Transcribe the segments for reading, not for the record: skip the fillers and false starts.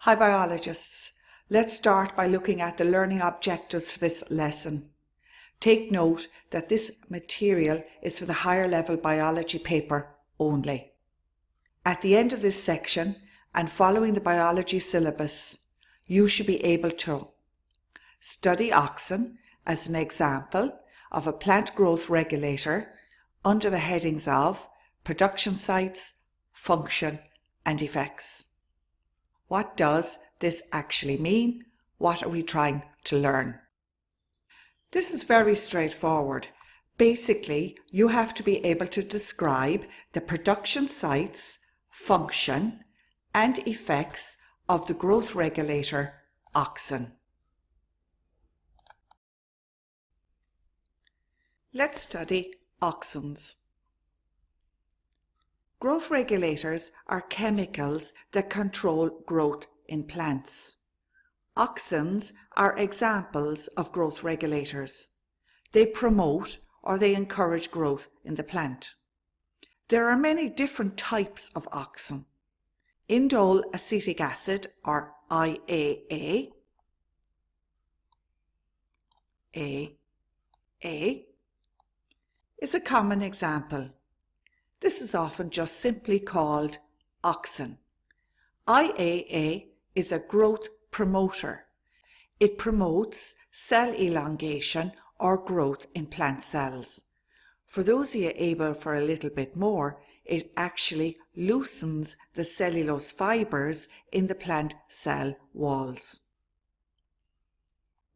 Hi biologists, let's start by looking at the learning objectives for this lesson. Take note that this material is for the higher level biology paper only. At the end of this section and following the biology syllabus, you should be able to study auxin as an example of a plant growth regulator under the headings of production sites, function and effects. What does this actually mean? What are we trying to learn? This is very straightforward. Basically, you have to be able to describe the production sites, function, and effects of the growth regulator auxin. Let's study auxins. Growth regulators are chemicals that control growth in plants. Auxins are examples of growth regulators. They promote or they encourage growth in the plant. There are many different types of auxin. Indole acetic acid or IAA, is a common example. This is often just simply called auxin. IAA is a growth promoter. It promotes cell elongation or growth in plant cells. For those of you able for a little bit more, it actually loosens the cellulose fibers in the plant cell walls.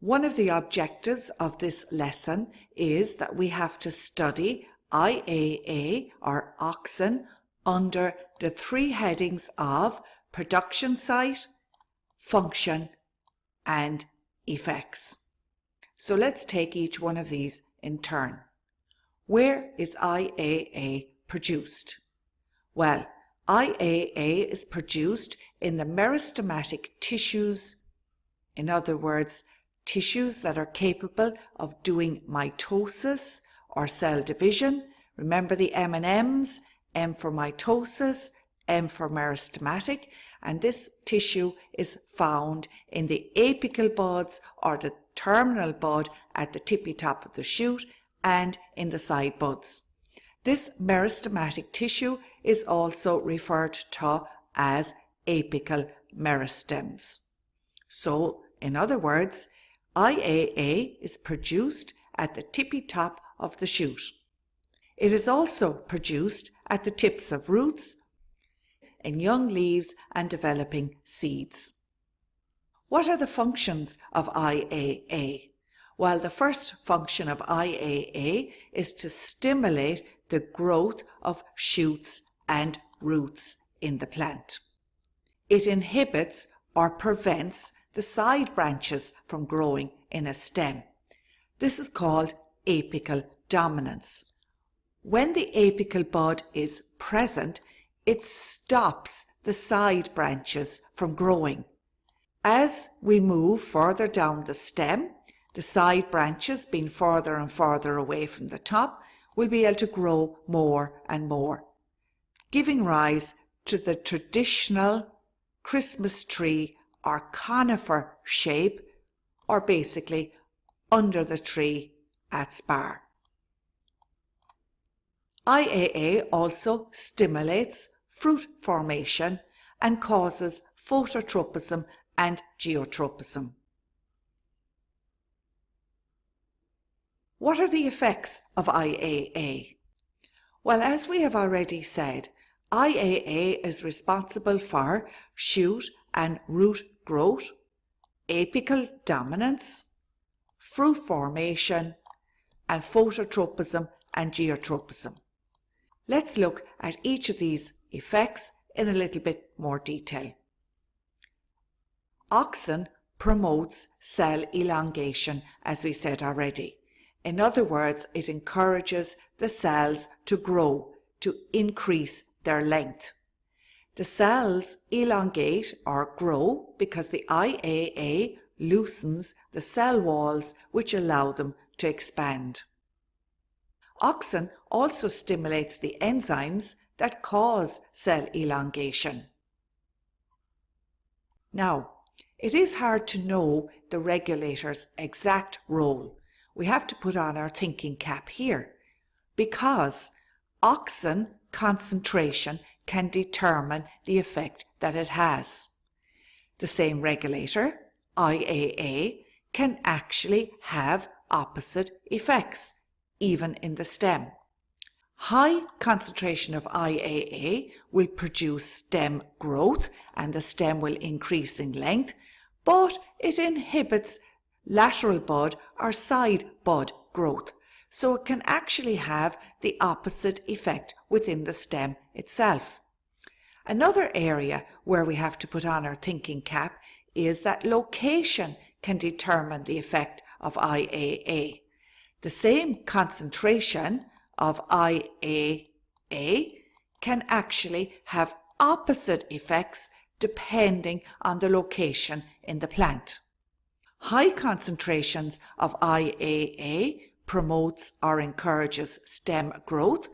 One of the objectives of this lesson is that we have to study IAA or auxin under the three headings of production site, function and effects. So let's take each one of these in turn. Where is IAA produced? Well, IAA is produced in the meristematic tissues, in other words, tissues that are capable of doing mitosis or cell division. Remember the M&Ms, M for mitosis, M for meristematic, and this tissue is found in the apical buds or the terminal bud at the tippy top of the shoot and in the side buds. This meristematic tissue is also referred to as apical meristems. So, in other words, IAA is produced at the tippy top of the shoot. It is also produced at the tips of roots, in young leaves and developing seeds. What are the functions of IAA? Well, the first function of IAA is to stimulate the growth of shoots and roots in the plant. It inhibits or prevents the side branches from growing in a stem. This is called apical dominance. When the apical bud is present, it stops the side branches from growing. As we move further down the stem, the side branches, being further and further away from the top, will be able to grow more and more, giving rise to the traditional Christmas tree or conifer shape, or basically under the tree at spar. IAA also stimulates fruit formation and causes phototropism and geotropism. What are the effects of IAA? Well, as we have already said, IAA is responsible for shoot and root growth, apical dominance, fruit formation, and phototropism and geotropism. Let's look at each of these effects in a little bit more detail. Auxin promotes cell elongation, as we said already. In other words, it encourages the cells to grow, to increase their length. The cells elongate or grow because the IAA loosens the cell walls which allow them to expand. Auxin also stimulates the enzymes that cause cell elongation. Now, it is hard to know the regulator's exact role. We have to put on our thinking cap here, because auxin concentration can determine the effect that it has. The same regulator, IAA, can actually have opposite effects, even in the stem. High concentration of IAA will produce stem growth and the stem will increase in length, but it inhibits lateral bud or side bud growth, so it can actually have the opposite effect within the stem itself. Another area where we have to put on our thinking cap is that location can determine the effect of IAA. The same concentration of IAA can actually have opposite effects depending on the location in the plant. High concentrations of IAA promotes or encourages stem growth,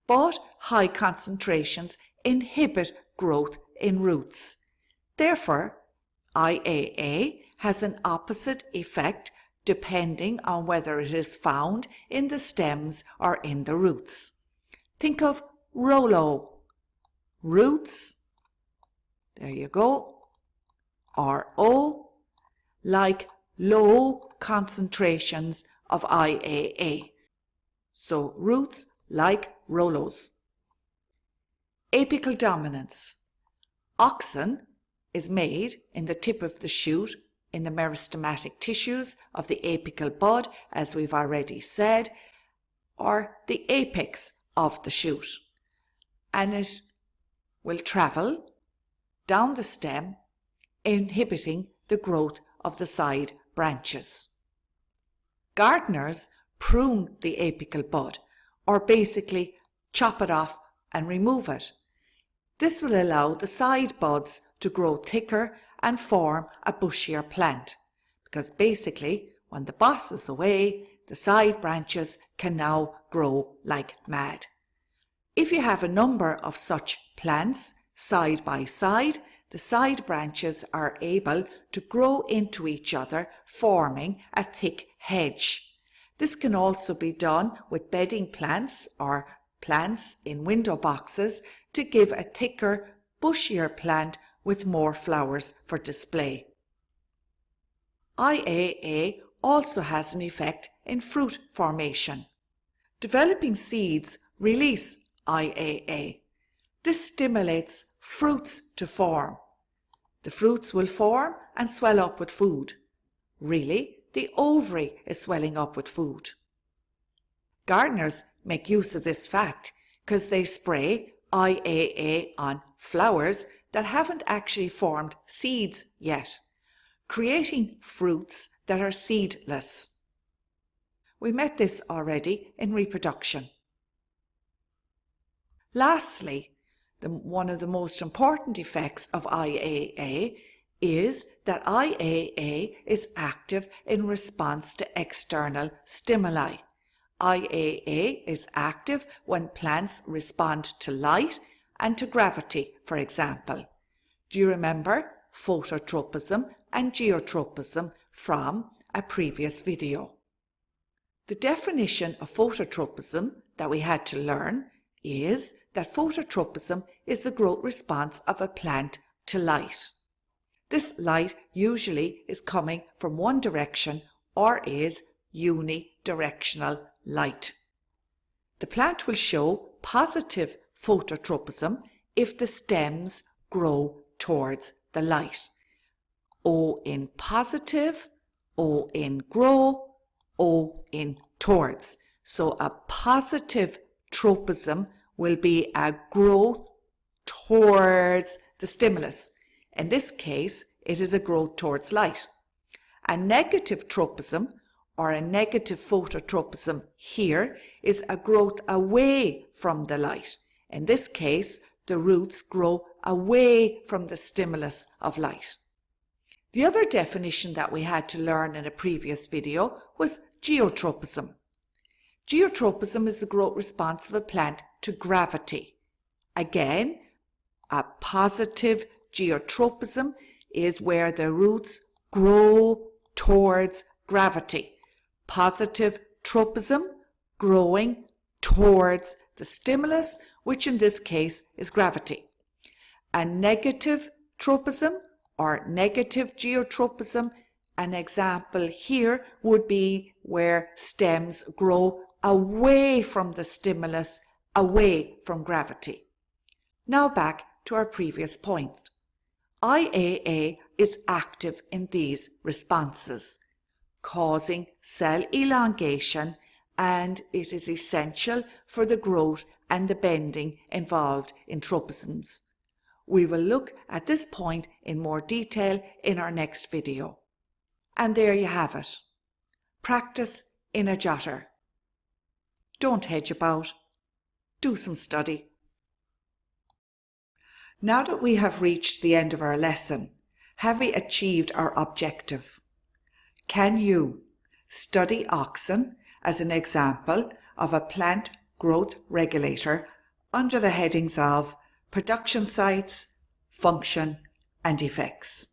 but high concentrations inhibit growth in roots. Therefore, IAA has an opposite effect depending on whether it is found in the stems or in the roots. Think of Rollo. Roots, there you go, RO, like low concentrations of IAA. So roots like Rollos. Apical dominance. Auxin is made in the tip of the shoot in the meristematic tissues of the apical bud, as we've already said, or the apex of the shoot, and it will travel down the stem, inhibiting the growth of the side branches. Gardeners prune the apical bud, or basically chop it off and remove it. This will allow the side buds to grow thicker and form a bushier plant, because basically when the boss is away, the side branches can now grow like mad. If you have a number of such plants side by side, the side branches are able to grow into each other, forming a thick hedge. This can also be done with bedding plants or plants in window boxes to give a thicker, bushier plant with more flowers for display. IAA also has an effect in fruit formation. Developing seeds release IAA. This stimulates fruits to form. The fruits will form and swell up with food. Really, the ovary is swelling up with food. Gardeners make use of this fact because they spray IAA on flowers that haven't actually formed seeds yet, creating fruits that are seedless. We met this already in reproduction. Lastly, one of the most important effects of IAA is that IAA is active in response to external stimuli. IAA is active when plants respond to light and to gravity, for example. Do you remember phototropism and geotropism from a previous video? The definition of phototropism that we had to learn is that phototropism is the growth response of a plant to light. This light usually is coming from one direction or is unidirectional light. The plant will show positive phototropism if the stems grow towards the light. O in positive, O in grow, O in towards. So a positive tropism will be a growth towards the stimulus. In this case, it is a growth towards light. A negative tropism, or a negative phototropism here, is a growth away from the light. In this case, the roots grow away from the stimulus of light. The other definition that we had to learn in a previous video was geotropism. Geotropism is the growth response of a plant to gravity. Again, a positive geotropism is where the roots grow towards gravity. Positive tropism growing towards the stimulus, which in this case is gravity. A negative tropism or negative geotropism, an example here would be where stems grow away from the stimulus, away from gravity. Now back to our previous point. IAA is active in these responses, causing cell elongation, and it is essential for the growth and the bending involved in tropisms. We will look at this point in more detail in our next video. And there you have it. Practice in a jotter. Don't hedge about. Do some study. Now that we have reached the end of our lesson, have we achieved our objective? Can you study Auxin as an example of a plant growth regulator under the headings of production sites, function, and effects?